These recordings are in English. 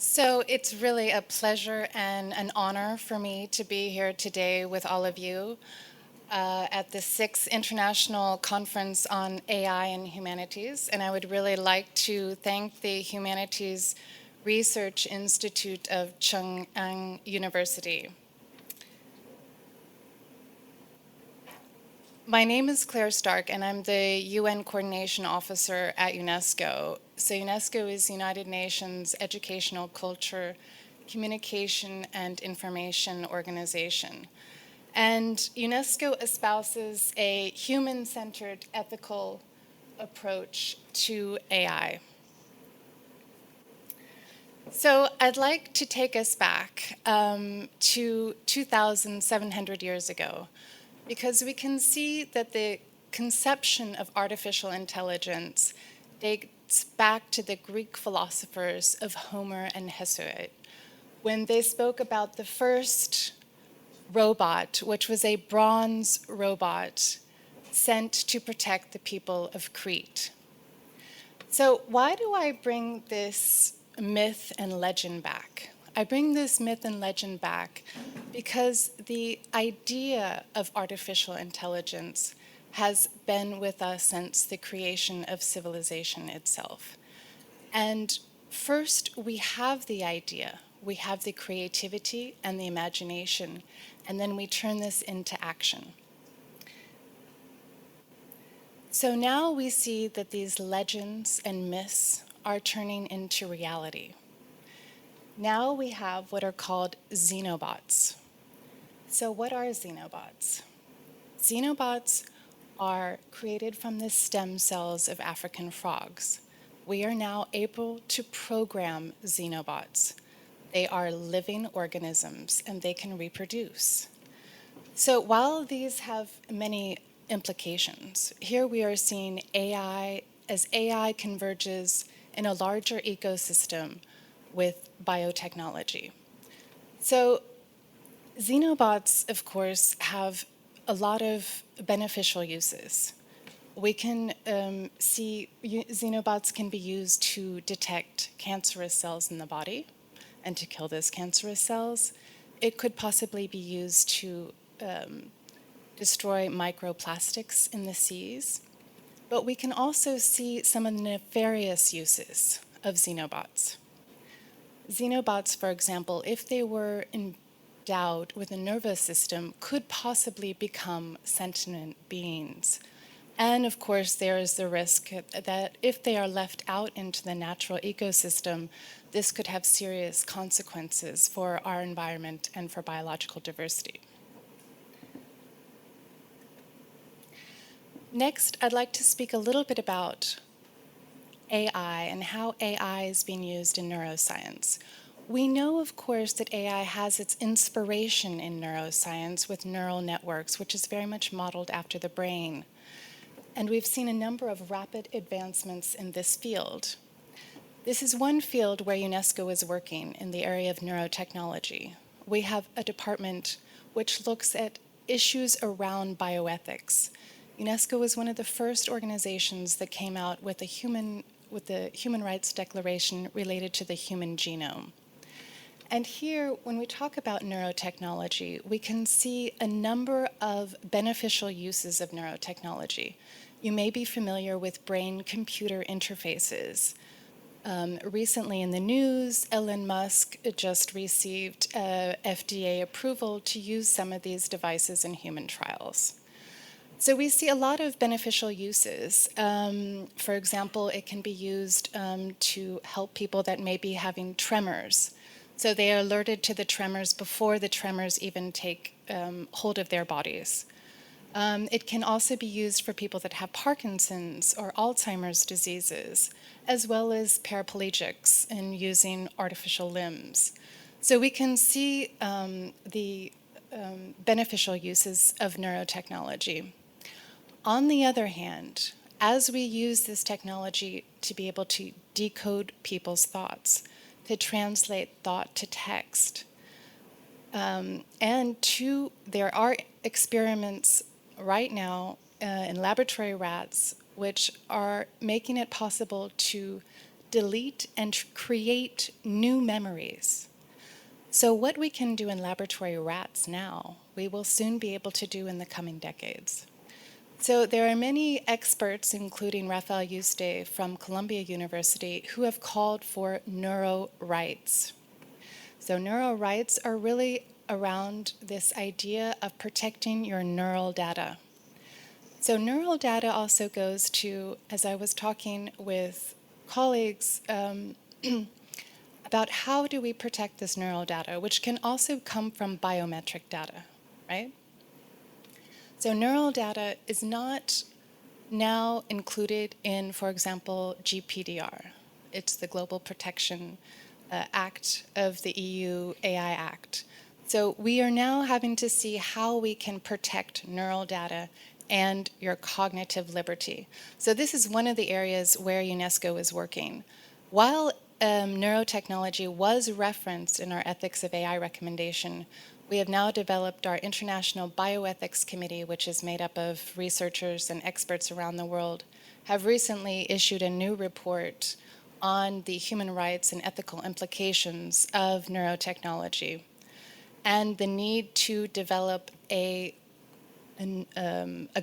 So it's really a pleasure and an honor for me to be here today with all of you at the 6th International Conference on AI and Humanities. And I would really like to thank the Humanities Research Institute of Cheng'an University. My name is Clare Stark, and I'm the UN Coordination Officer at UNESCO. So UNESCO is the United Nations Educational, Culture, Communication, and Information Organization. And UNESCO espouses a human-centered ethical approach to AI. So I'd like to take us back to 2,700 years ago, because we can see that the conception of artificial intelligence dates back to the Greek philosophers of Homer and Hesiod, when they spoke about the first robot, which was a bronze robot sent to protect the people of Crete. So why do I bring this myth and legend back? I bring this myth and legend back because the idea of artificial intelligence has been with us since the creation of civilization itself. And first, we have the idea, we have the creativity and the imagination, and then we turn this into action. So now we see that these legends and myths are turning into reality. Now we have what are called Xenobots. So what are Xenobots? Xenobots are created from the stem cells of African frogs. We are now able to program Xenobots. They are living organisms and they can reproduce. So while these have many implications, here we are seeing AI as AI converges in a larger ecosystem with biotechnology. So Xenobots, of course, have a lot of beneficial uses. We can see Xenobots can be used to detect cancerous cells in the body and to kill those cancerous cells. It could possibly be used to destroy microplastics in the seas. But we can also see some of the nefarious uses of Xenobots. Xenobots, for example, if they were endowed with a nervous system, could possibly become sentient beings. And of course, there is the risk that if they are left out into the natural ecosystem, this could have serious consequences for our environment and for biological diversity. Next, I'd like to speak a little bit about AI and how AI is being used in neuroscience. We know, of course, that AI has its inspiration in neuroscience with neural networks, which is very much modeled after the brain. And we've seen a number of rapid advancements in this field. This is one field where UNESCO is working in the area of neurotechnology. We have a department which looks at issues around bioethics. UNESCO was one of the first organizations that came out with the Human Rights Declaration related to the human genome. And here, when we talk about neurotechnology, we can see a number of beneficial uses of neurotechnology. You may be familiar with brain-computer interfaces. Recently in the news, Elon Musk just received FDA approval to use some of these devices in human trials. So we see a lot of beneficial uses. For example, it can be used to help people that may be having tremors. So they are alerted to the tremors before the tremors even take hold of their bodies. It can also be used for people that have Parkinson's or Alzheimer's diseases, as well as paraplegics in using artificial limbs. So we can see the beneficial uses of neurotechnology. On the other hand, as we use this technology to be able to decode people's thoughts, to translate thought to text, there are experiments right now in laboratory rats which are making it possible to delete and create new memories. So what we can do in laboratory rats now, we will soon be able to do in the coming decades. So there are many experts, including Rafael Yuste from Columbia University, who have called for neuro rights. So neuro rights are really around this idea of protecting your neural data. So neural data also goes to, as I was talking with colleagues, about how do we protect this neural data, which can also come from biometric data, right? So neural data is not now included in, for example, GPDR. It's the Global Protection Act of the EU AI Act. So we are now having to see how we can protect neural data and your cognitive liberty. So this is one of the areas where UNESCO is working. While neurotechnology was referenced in our Ethics of AI recommendation, we have now developed our International Bioethics Committee, which is made up of researchers and experts around the world, have recently issued a new report on the human rights and ethical implications of neurotechnology and the need to develop a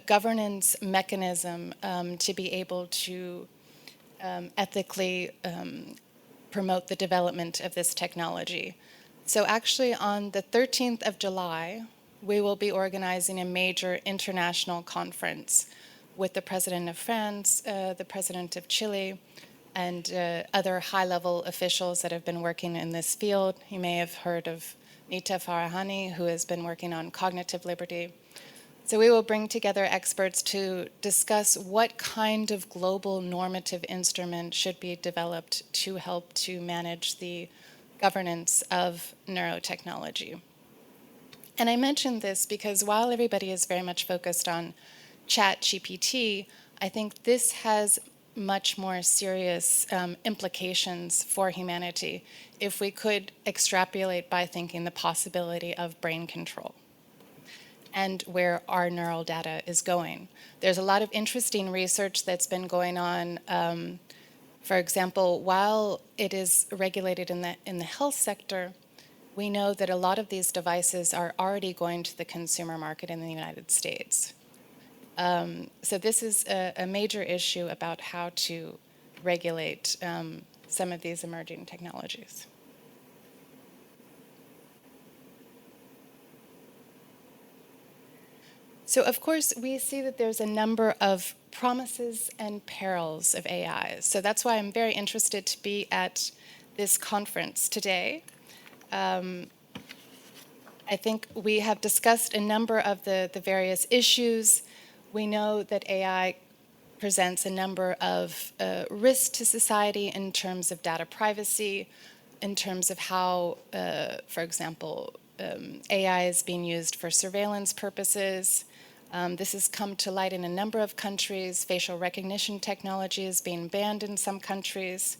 governance mechanism to be able to ethically promote the development of this technology. So actually on the 13th of July, we will be organizing a major international conference with the President of France, the President of Chile, and other high-level officials that have been working in this field. You may have heard of Nita Farahani, who has been working on cognitive liberty. So we will bring together experts to discuss what kind of global normative instrument should be developed to help to manage the governance of neurotechnology. And I mentioned this because while everybody is very much focused on ChatGPT, I think this has much more serious implications for humanity if we could extrapolate by thinking the possibility of brain control and where our neural data is going. There's a lot of interesting research that's been going on. For example, while it is regulated in the health sector, we know that a lot of these devices are already going to the consumer market in the United States. So this is a major issue about how to regulate some of these emerging technologies. So of course, we see that there's a number of promises and perils of AI. So that's why I'm very interested to be at this conference today. I think we have discussed a number of the various issues. We know that AI presents a number of risks to society in terms of data privacy, in terms of how, for example, AI is being used for surveillance purposes. This has come to light in a number of countries. Facial recognition technology is being banned in some countries.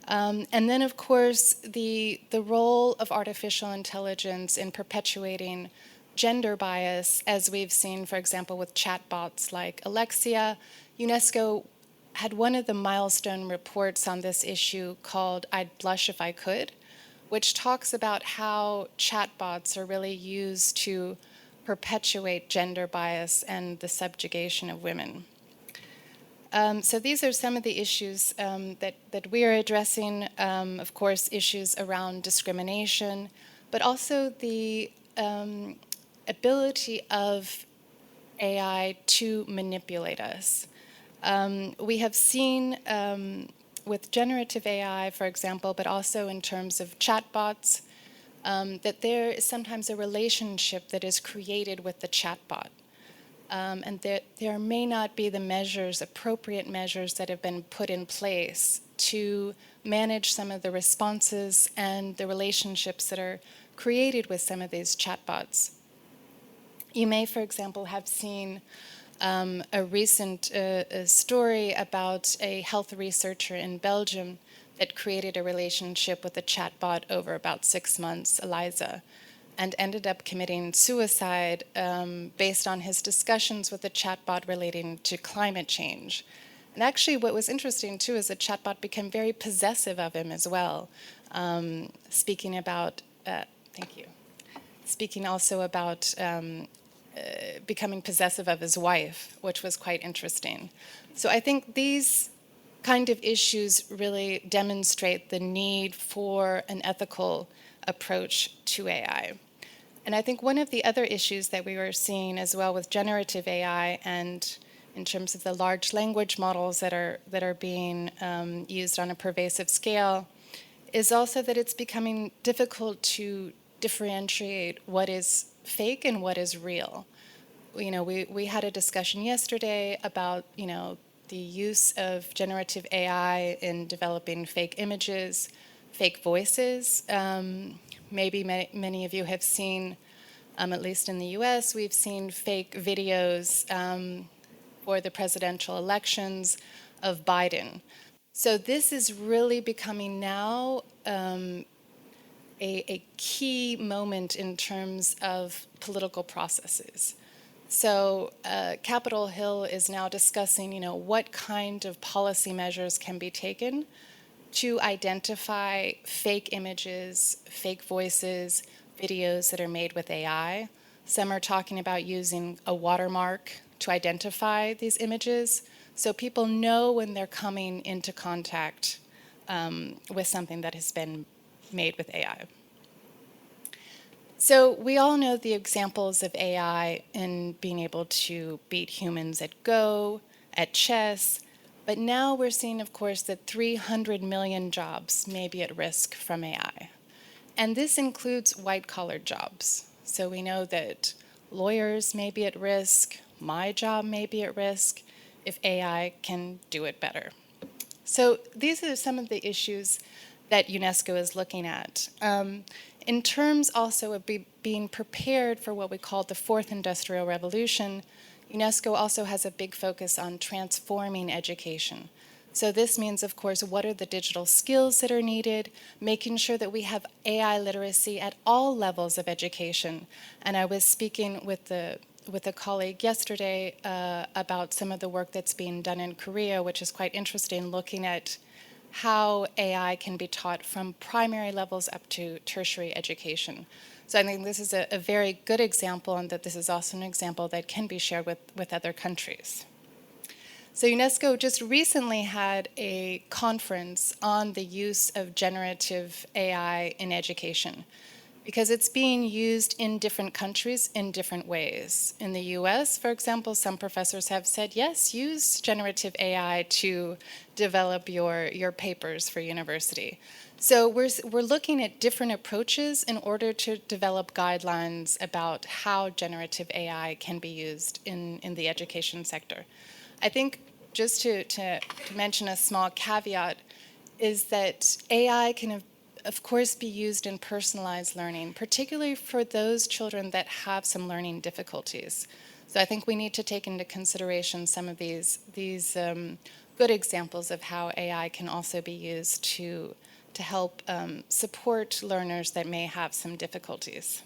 And then, of course, the role of artificial intelligence in perpetuating gender bias, as we've seen, for example, with chatbots like Alexia. UNESCO had one of the milestone reports on this issue called I'd Blush If I Could, which talks about how chatbots are really used to perpetuate gender bias and the subjugation of women. So these are some of the issues that we are addressing, of course, issues around discrimination, but also the ability of AI to manipulate us. We have seen with generative AI, for example, but also in terms of chatbots, that there is sometimes a relationship that is created with the chatbot. And that there may not be the measures, appropriate measures that have been put in place to manage some of the responses and the relationships that are created with some of these chatbots. You may, for example, have seen a recent story about a health researcher in Belgium that created a relationship with a chatbot over about 6 months, Eliza, and ended up committing suicide based on his discussions with the chatbot relating to climate change. And actually, what was interesting too is the chatbot became very possessive of him as well, speaking about, thank you, speaking also about becoming possessive of his wife, which was quite interesting. So I think these kind of issues really demonstrate the need for an ethical approach to AI. And I think one of the other issues that we were seeing as well with generative AI and in terms of the large language models that are being used on a pervasive scale is also that it's becoming difficult to differentiate what is fake and what is real. You know, we had a discussion yesterday about, you know, the use of generative AI in developing fake images, fake voices. Maybe many of you have seen, at least in the US, we've seen fake videos for the presidential elections of Biden. So this is really becoming now a key moment in terms of political processes. So Capitol Hill is now discussing, you know, what kind of policy measures can be taken to identify fake images, fake voices, videos that are made with AI. Some are talking about using a watermark to identify these images so people know when they're coming into contact with something that has been made with AI. So we all know the examples of AI in being able to beat humans at Go, at chess, but now we're seeing, of course, that 300 million jobs may be at risk from AI. And this includes white-collar jobs. So we know that lawyers may be at risk, my job may be at risk, if AI can do it better. So these are some of the issues that UNESCO is looking at. In terms also of being prepared for what we call the fourth industrial revolution, UNESCO also has a big focus on transforming education. So this means, of course, what are the digital skills that are needed, making sure that we have AI literacy at all levels of education. And I was speaking with a colleague yesterday about some of the work that's being done in Korea, which is quite interesting, looking at how AI can be taught from primary levels up to tertiary education. So I think this is a very good example, and that this is also an example that can be shared with other countries. So UNESCO just recently had a conference on the use of generative AI in education, because it's being used in different countries in different ways. In the US, for example, some professors have said, yes, use generative AI to develop your papers for university. So we're looking at different approaches in order to develop guidelines about how generative AI can be used in the education sector. I think just to mention a small caveat is that AI can of course, be used in personalized learning, particularly for those children that have some learning difficulties. So I think we need to take into consideration some of these good examples of how AI can also be used to help support learners that may have some difficulties.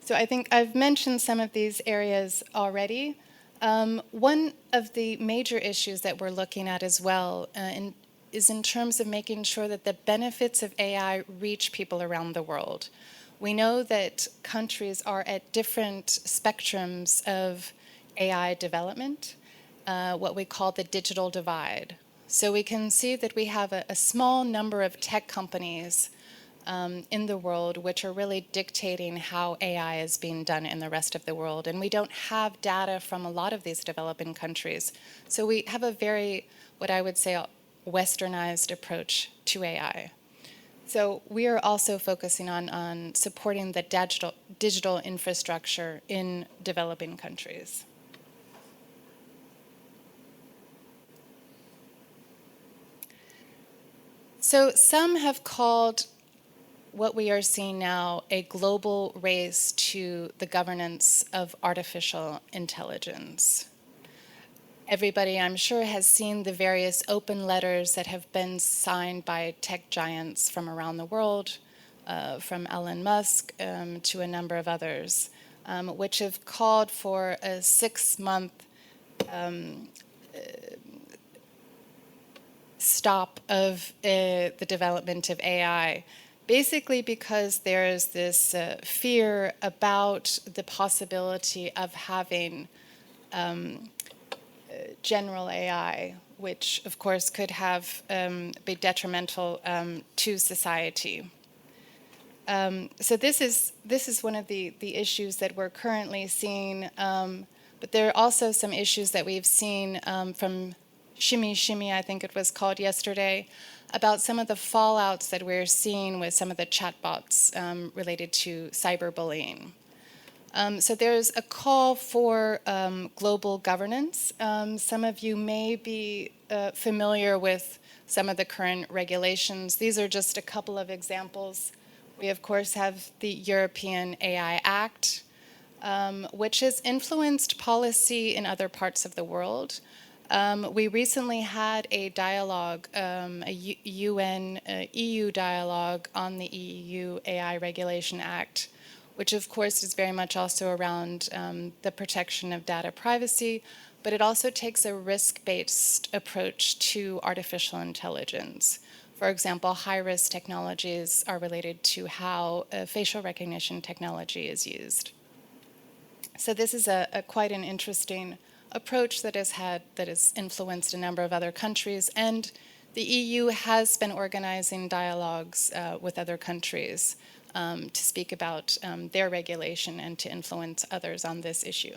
So I think I've mentioned some of these areas already. One of the major issues that we're looking at as well is in terms of making sure that the benefits of AI reach people around the world. We know that countries are at different spectrums of AI development, what we call the digital divide. So we can see that we have a small number of tech companies in the world which are really dictating how AI is being done in the rest of the world. And we don't have data from a lot of these developing countries. So we have a very, what I would say, westernized approach to AI. So we are also focusing on supporting the digital infrastructure in developing countries. So some have called what we are seeing now a global race to the governance of artificial intelligence. Everybody, I'm sure, has seen the various open letters that have been signed by tech giants from around the world, from Elon Musk to a number of others, which have called for a 6-month stop of the development of AI, basically because there's this fear about the possibility of having general AI, which of course could have be detrimental to society. So this is one of the issues that we're currently seeing, but there are also some issues that we've seen from Shimmy, I think it was called yesterday, about some of the fallouts that we're seeing with some of the chatbots related to cyberbullying. So there's a call for global governance. Some of you may be familiar with some of the current regulations. These are just a couple of examples. We, of course, have the European AI Act, which has influenced policy in other parts of the world. We recently had a dialogue, a EU dialogue on the EU AI Regulation Act, which of course is very much also around the protection of data privacy, but it also takes a risk-based approach to artificial intelligence. For example, high-risk technologies are related to how facial recognition technology is used. So this is quite an interesting approach that has influenced a number of other countries, and the EU has been organizing dialogues with other countries to speak about their regulation and to influence others on this issue.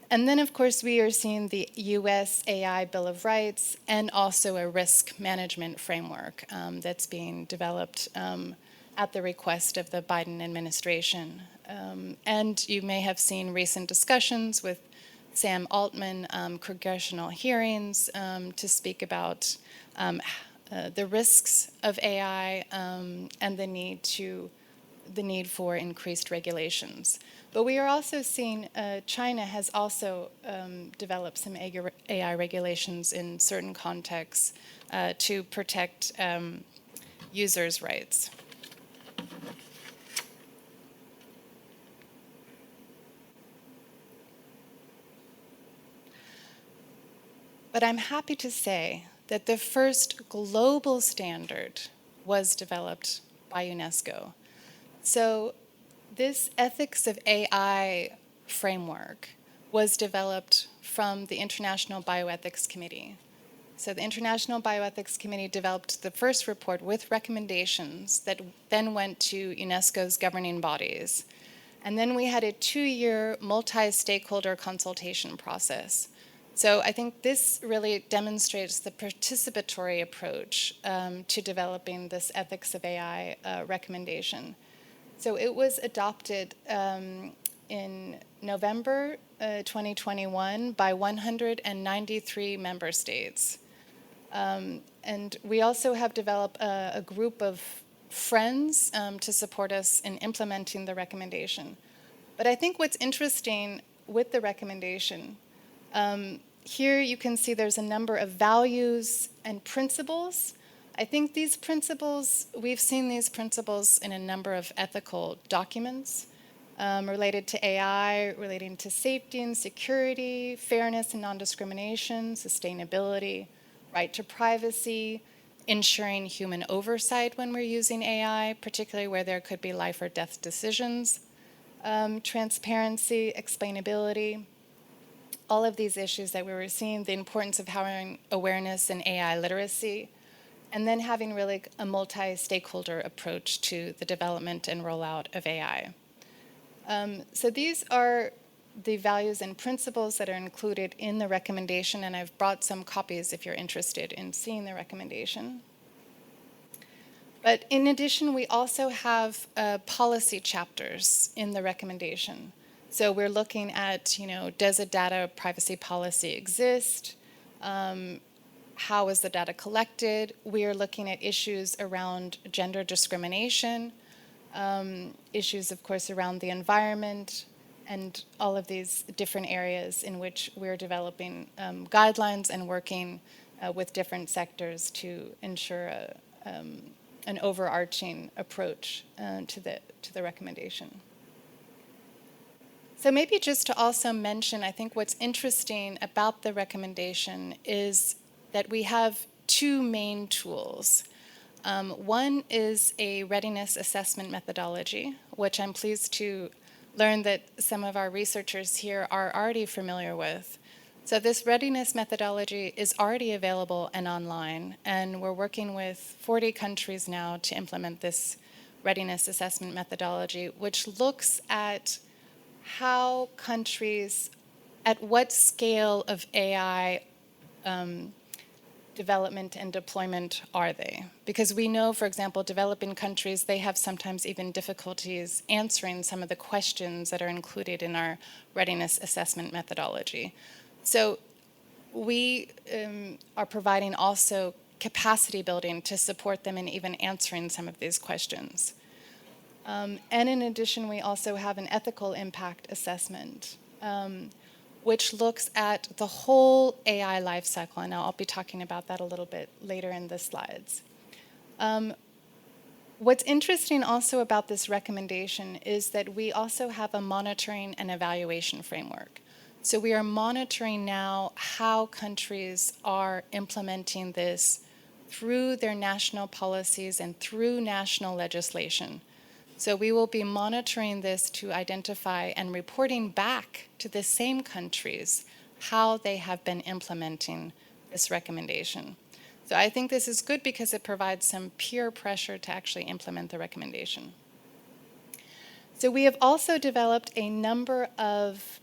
And then, of course, we are seeing the US AI Bill of Rights and also a risk management framework that's being developed at the request of the Biden administration. And you may have seen recent discussions with Sam Altman, congressional hearings to speak about the risks of AI and the need for increased regulations. But we are also seeing China has also developed some AI regulations in certain contexts to protect users' rights. But I'm happy to say that the first global standard was developed by UNESCO. So this ethics of AI framework was developed from the International Bioethics Committee. So the International Bioethics Committee developed the first report with recommendations that then went to UNESCO's governing bodies. And then we had a 2-year multi-stakeholder consultation process. So I think this really demonstrates the participatory approach to developing this ethics of AI recommendation. So it was adopted in November 2021 by 193 member states. And we also have developed a group of friends to support us in implementing the recommendation. But I think what's interesting with the recommendation, here you can see there's a number of values and principles. I think these principles, we've seen these principles in a number of ethical documents related to AI, relating to safety and security, fairness and non-discrimination, sustainability, right to privacy, ensuring human oversight when we're using AI, particularly where there could be life or death decisions, transparency, explainability, all of these issues that we were seeing, the importance of having awareness in AI literacy, and then having really a multi-stakeholder approach to the development and rollout of AI. So these are the values and principles that are included in the recommendation, and I've brought some copies if you're interested in seeing the recommendation. But in addition, we also have policy chapters in the recommendation. So we're looking at, does a data privacy policy exist? How is the data collected? We are looking at issues around gender discrimination, issues, of course, around the environment, and all of these different areas in which we're developing guidelines and working with different sectors to ensure an overarching approach to the recommendation. So maybe just to also mention, I think what's interesting about the recommendation is that we have two main tools. One is a readiness assessment methodology, which I'm pleased to learn that some of our researchers here are already familiar with. So this readiness methodology is already available and online, and we're working with 40 countries now to implement this readiness assessment methodology, which looks at how countries, at what scale of AI development and deployment are they? Because we know, for example, developing countries, they have sometimes even difficulties answering some of the questions that are included in our readiness assessment methodology. So we are providing also capacity building to support them in even answering some of these questions. And in addition, we also have an ethical impact assessment, which looks at the whole AI lifecycle, and I'll be talking about that a little bit later in the slides. What's interesting also about this recommendation is that we also have a monitoring and evaluation framework. So we are monitoring now how countries are implementing this through their national policies and through national legislation. So we will be monitoring this to identify and reporting back to the same countries how they have been implementing this recommendation. So I think this is good because it provides some peer pressure to actually implement the recommendation. So we have also developed a number of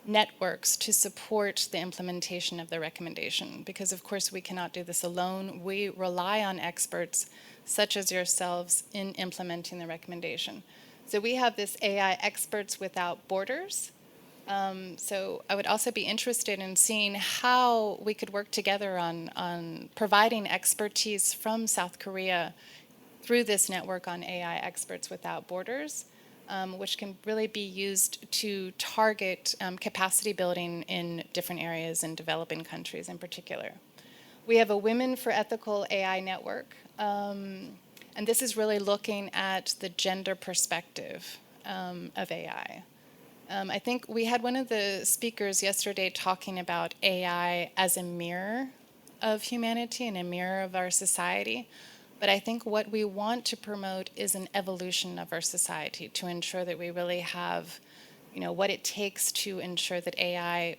networks to support the implementation of the recommendation, because of course we cannot do this alone. We rely on experts such as yourselves in implementing the recommendation. So we have this AI Experts Without Borders. So I would also be interested in seeing how we could work together on providing expertise from South Korea through this network on AI Experts Without Borders, which can really be used to target capacity building in different areas in developing countries in particular. We have a Women for Ethical AI network, and this is really looking at the gender perspective of AI. I think we had one of the speakers yesterday talking about AI as a mirror of humanity and a mirror of our society. But I think what we want to promote is an evolution of our society to ensure that we really have, what it takes to ensure that AI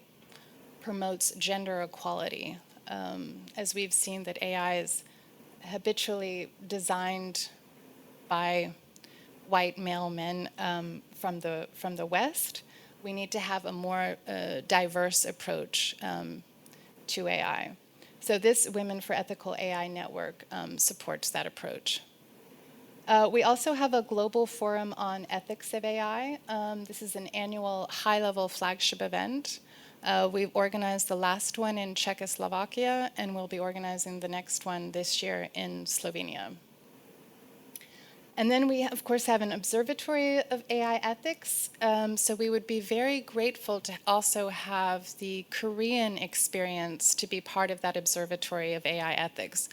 promotes gender equality. As we've seen that AI is habitually designed by white male men from the West, we need to have a more diverse approach to AI. So this Women for Ethical AI network supports that approach. We also have a global forum on ethics of AI. This is an annual high-level flagship event. We've organized the last one in Czechoslovakia, and we'll be organizing the next one this year in Slovenia. And then we, of course, have an observatory of AI ethics. So we would be very grateful to also have the Korean experience to be part of that observatory of AI ethics.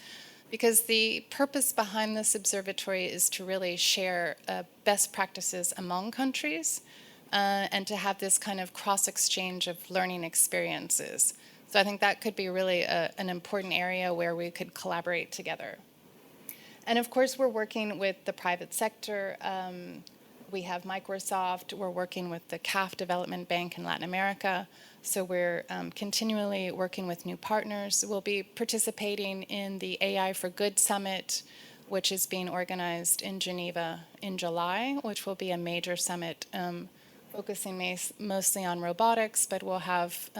Because the purpose behind this observatory is to really share best practices among countries and to have this kind of cross-exchange of learning experiences. So I think that could be really an important area where we could collaborate together. And of course, we're working with the private sector. We have Microsoft. We're working with the CAF Development Bank in Latin America. So we're continually working with new partners. We'll be participating in the AI for Good Summit, which is being organized in Geneva in July, which will be a major summit focusing mostly on robotics, but we'll have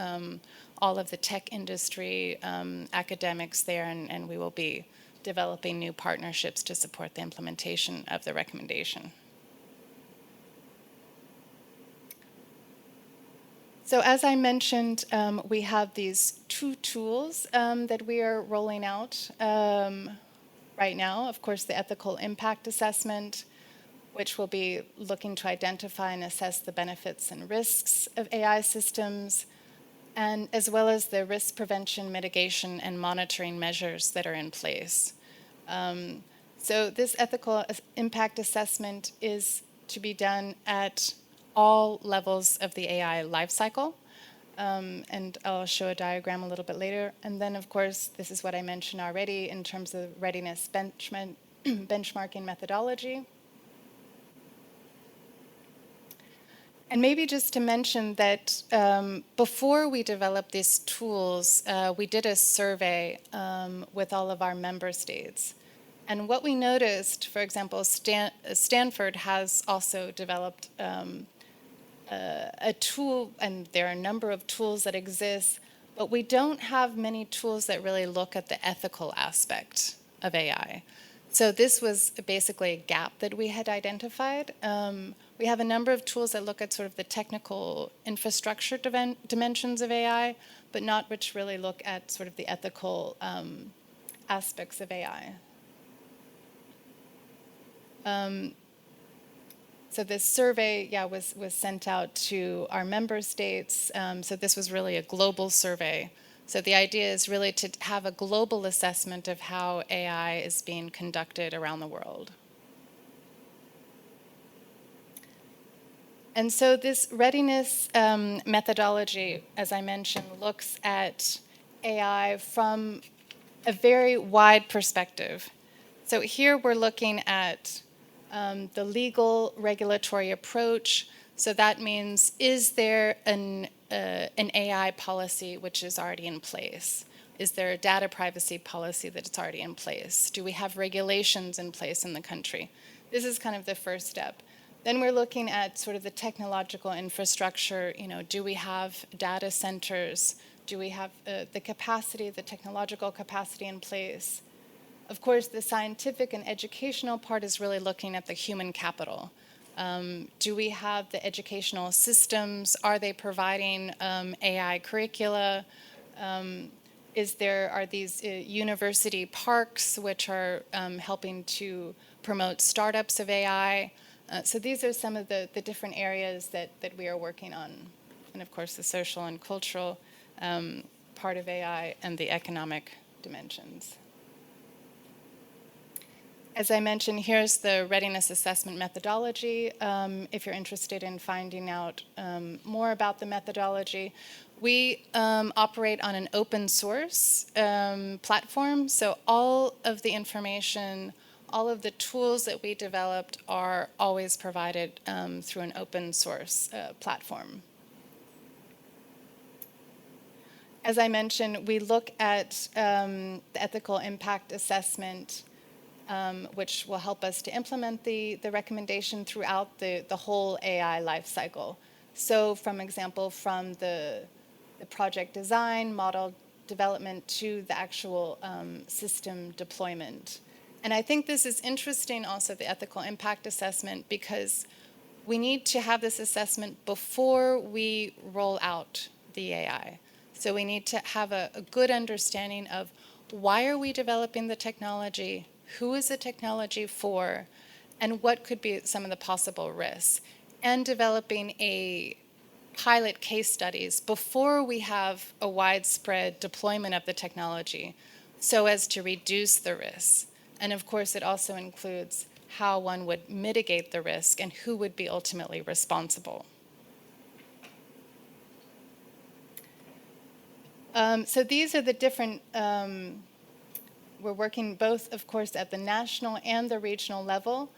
all of the tech industry academics there, and we will be developing new partnerships to support the implementation of the recommendation. So as I mentioned, we have these two tools that we are rolling out right now. Of course, the ethical impact assessment, which will be looking to identify and assess the benefits and risks of AI systems, and as well as the risk prevention, mitigation, and monitoring measures that are in place. So this ethical impact assessment is to be done at all levels of the AI lifecycle. And I'll show a diagram a little bit later. And then, of course, this is what I mentioned already in terms of readiness benchmarking methodology. And maybe just to mention that before we developed these tools, we did a survey with all of our member states. And what we noticed, for example, Stanford has also developed a tool, and there are a number of tools that exist, but we don't have many tools that really look at the ethical aspect of AI. So this was basically a gap that we had identified. We have a number of tools that look at sort of the technical infrastructure dimensions of AI, but not which really look at sort of the ethical aspects of AI. So this survey, was sent out to our member states. So this was really a global survey. So the idea is really to have a global assessment of how AI is being conducted around the world. And so this readiness methodology, as I mentioned, looks at AI from a very wide perspective. So here we're looking at the legal regulatory approach. So that means, is there an AI policy which is already in place? Is there a data privacy policy that's already in place? Do we have regulations in place in the country? This is kind of the first step. Then we're looking at sort of the technological infrastructure. Do we have data centers? Do we have the capacity, the technological capacity in place? Of course, the scientific and educational part is really looking at the human capital. Do we have the educational systems? Are they providing AI curricula? Are these university parks which are helping to promote startups of AI? So these are some of the different areas that we are working on. And of course, the social and cultural part of AI and the economic dimensions. As I mentioned, here's the readiness assessment methodology. If you're interested in finding out more about the methodology, we operate on an open source platform. So all of the information, all of the tools that we developed are always provided through an open source platform. As I mentioned, we look at the ethical impact assessment, which will help us to implement the recommendation throughout the whole AI lifecycle. So, from the project design, model development, to the actual system deployment. And I think this is interesting also, the ethical impact assessment, because we need to have this assessment before we roll out the AI. So we need to have a good understanding of why are we developing the technology, who is the technology for, and what could be some of the possible risks, and developing a pilot case studies before we have a widespread deployment of the technology so as to reduce the risks. And of course, it also includes how one would mitigate the risk and who would be ultimately responsible. So these are the different, we're working both, of course, at the national and the regional level.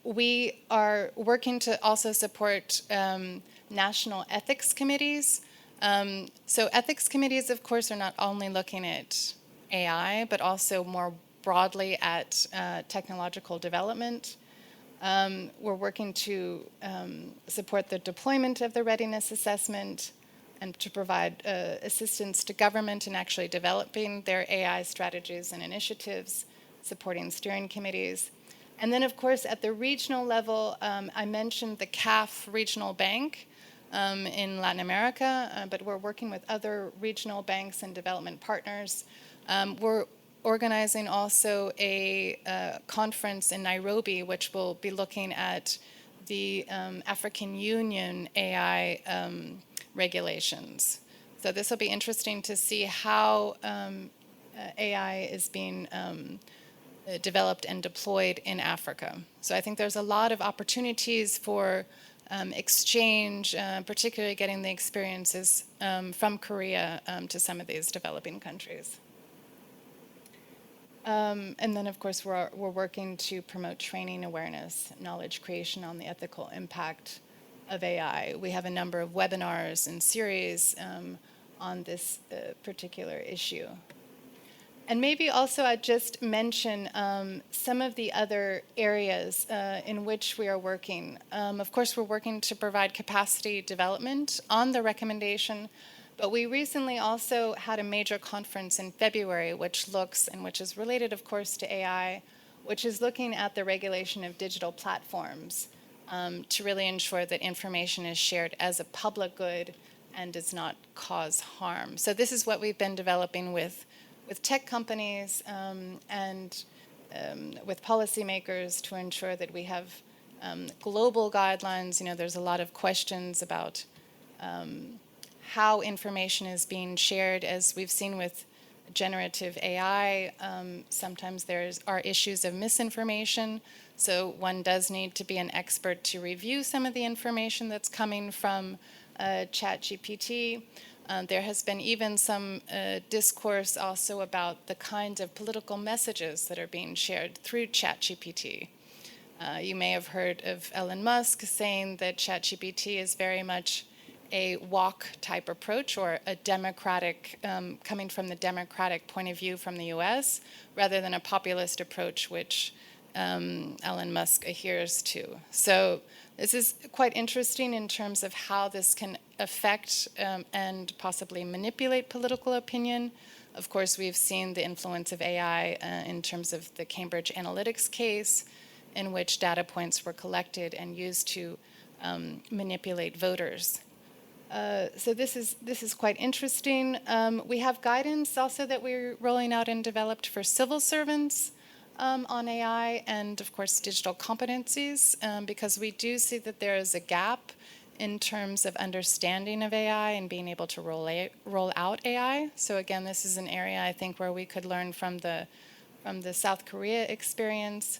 We are working to also support national ethics committees. So ethics committees, of course, are not only looking at AI, but also more broadly at technological development. We're working to support the deployment of the readiness assessment and to provide assistance to government in actually developing their AI strategies and initiatives, supporting steering committees. And then, of course, at the regional level, I mentioned the CAF regional bank in Latin America, but we're working with other regional banks and development partners. We're organizing also a conference in Nairobi, which will be looking at the African Union AI regulations. So this will be interesting to see how AI is being developed and deployed in Africa. So I think there's a lot of opportunities for exchange, particularly getting the experiences from Korea to some of these developing countries. And then, of course, we're working to promote training awareness, knowledge creation on the ethical impact of AI. We have a number of webinars and series on this particular issue. And maybe also I'd just mention some of the other areas in which we are working. Of course, we're working to provide capacity development on the recommendation, but we recently also had a major conference in February which looks, and which is related, of course, to AI, which is looking at the regulation of digital platforms to really ensure that information is shared as a public good and does not cause harm. So this is what we've been developing with tech companies and with policymakers to ensure that we have global guidelines. You know, there's a lot of questions about how information is being shared. As we've seen with generative AI, sometimes there are issues of misinformation. So one does need to be an expert to review some of the information that's coming from ChatGPT. There has been even some discourse also about the kind of political messages that are being shared through ChatGPT. You may have heard of Elon Musk saying that ChatGPT is very much a walk type approach, or a democratic, coming from the democratic point of view from the US, rather than a populist approach which Elon Musk adheres to. So this is quite interesting in terms of how this can affect and possibly manipulate political opinion. Of course, we've seen the influence of AI in terms of the Cambridge Analytics case, in which data points were collected and used to manipulate voters. So this is quite interesting. We have guidance also that we're rolling out and developed for civil servants on AI, and of course digital competencies, because we do see that there is a gap in terms of understanding of AI and being able to roll out AI. So again, this is an area I think where we could learn from the South Korea experience.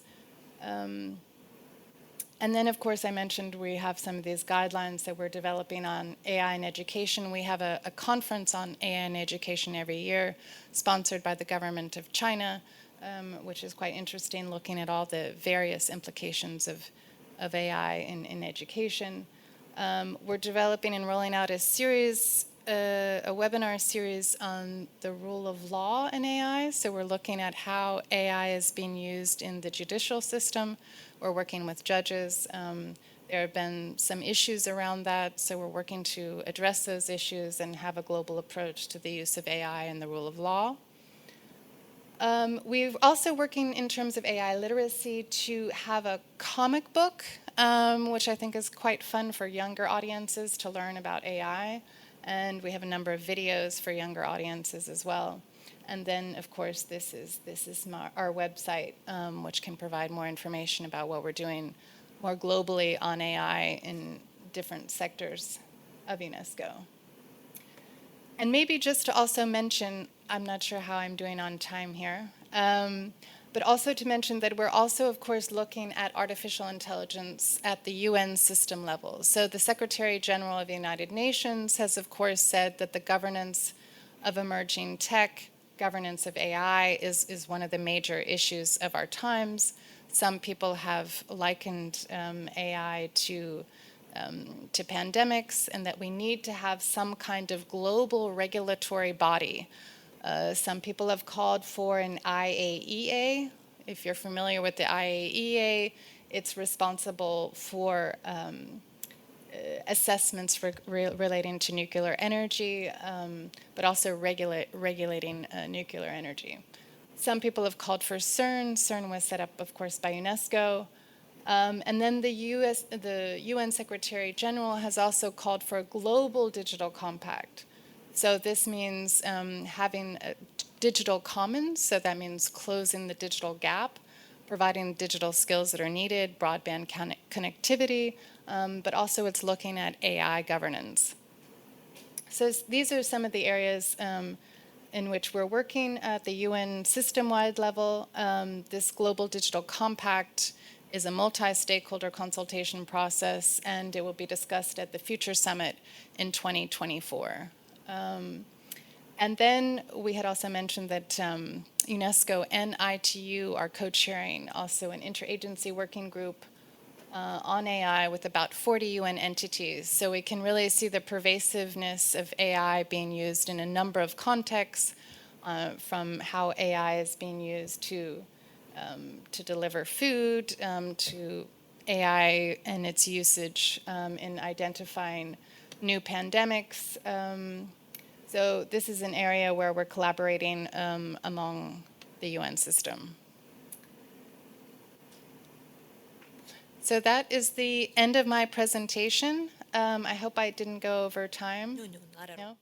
And then, of course, I mentioned we have some of these guidelines that we're developing on AI in education. We have a conference on AI in education every year, sponsored by the government of China, which is quite interesting, looking at all the various implications of AI in education. We're developing and rolling out a series, a webinar series on the rule of law in AI. So we're looking at how AI is being used in the judicial system. We're working with judges. There have been some issues around that, so we're working to address those issues and have a global approach to the use of AI and the rule of law. We're also working in terms of AI literacy to have a comic book, which I think is quite fun for younger audiences to learn about AI. And we have a number of videos for younger audiences as well. And then, of course, this is our website, which can provide more information about what we're doing more globally on AI in different sectors of UNESCO. And maybe just to also mention, I'm not sure how I'm doing on time here, but also to mention that we're also, of course, looking at artificial intelligence at the UN system level. So the Secretary General of the United Nations has, of course, said that the governance of emerging tech, governance of AI is one of the major issues of our times. Some people have likened AI to pandemics, and that we need to have some kind of global regulatory body. Some people have called for an IAEA. If you're familiar with the IAEA, it's responsible for assessments relating to nuclear energy, but also regulating nuclear energy. Some people have called for CERN. CERN was set up, of course, by UNESCO. And then the UN Secretary General has also called for a global digital compact. So this means having a digital commons, so that means closing the digital gap, providing digital skills that are needed, broadband connectivity, but also it's looking at AI governance. So these are some of the areas in which we're working at the UN system-wide level. This Global Digital Compact is a multi-stakeholder consultation process, and it will be discussed at the Future Summit in 2024. And then we had also mentioned that UNESCO and ITU are co-chairing also an interagency working group on AI with about 40 UN entities. So we can really see the pervasiveness of AI being used in a number of contexts, from how AI is being used to deliver food, to AI and its usage in identifying new pandemics. So this is an area where we're collaborating among the UN system. So that is the end of my presentation. I hope I didn't go over time. No, not at all. No?